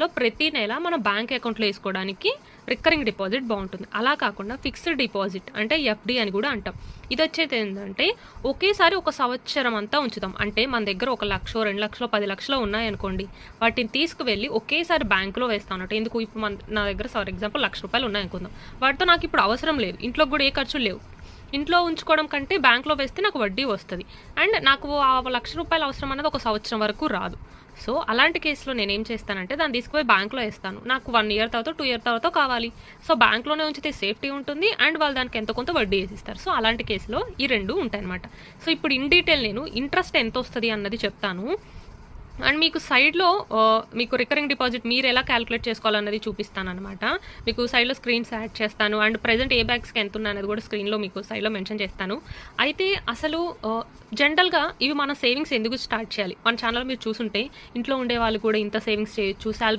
లో ప్రతి నెల మన బ్యాంక్ అకౌంట్లో వేసుకోవడానికి రికరింగ్ డిపాజిట్ బాగుంటుంది. అలా కాకుండా ఫిక్స్డ్ డిపాజిట్ అంటే ఎఫ్డి అని కూడా అంటాం. ఇది వచ్చేది ఏంటంటే ఒకేసారి ఒక సంవత్సరం అంతా ఉంచుతాం. అంటే మన దగ్గర 1 లక్ష 2 లక్షలు 10 లక్షలు ఉన్నాయనుకోండి, వాటిని తీసుకువెళ్ళి ఒకేసారి బ్యాంకులో వేస్తాం అన్నట్టు. ఎందుకు ఇప్పుడు నా దగ్గర ఫర్ ఎగ్జాంపుల్ ₹1,00,000 ఉన్నాయనుకుందాం, వాటితో నాకు ఇప్పుడు అవసరం లేదు, ఇంట్లో కూడా ఏ ఖర్చులు లేవు. ఇంట్లో ఉంచుకోవడం కంటే బ్యాంక్లో వేస్తే నాకు వడ్డీ వస్తుంది. అండ్ నాకు ఆ ₹1,00,000 అవసరం అన్నది ఒక సంవత్సరం వరకు రాదు. సో అలాంటి కేసులో నేనేం చేస్తానంటే దాన్ని తీసుకుపోయి బ్యాంక్లో వేస్తాను. నాకు 1 ఇయర్ తర్వాత 2 ఇయర్ తర్వాత కావాలి. సో బ్యాంక్లోనే ఉంచితే సేఫ్టీ ఉంటుంది అండ్ వాళ్ళు దానికి ఎంతో కొంత వడ్డీ వేసిస్తారు. సో అలాంటి కేసులో ఈ రెండు ఉంటాయన్నమాట. సో ఇప్పుడు ఇన్ డీటెయిల్ నేను ఇంట్రెస్ట్ ఎంత వస్తుంది అన్నది చెప్తాను. అండ్ మీకు సైడ్లో మీకు రికరింగ్ డిపాజిట్ మీరు ఎలా క్యాలిక్యులేట్ చేసుకోవాలన్నది చూపిస్తాను అనమాట. మీకు సైడ్లో స్క్రీన్స్ యాడ్ చేస్తాను అండ్ ప్రెజెంట్ ఏ బ్యాగ్స్కి ఎంత ఉన్నది కూడా స్క్రీన్లో మీకు సైడ్లో మెన్షన్ చేస్తాను. అయితే అసలు జనరల్గా ఇవి మన సేవింగ్స్ ఎందుకు స్టార్ట్ చేయాలి? మన ఛానల్ మీరు చూసుంటే ఇంట్లో ఉండే వాళ్ళు కూడా ఇంత సేవింగ్స్ చేయొచ్చు, శాలరీ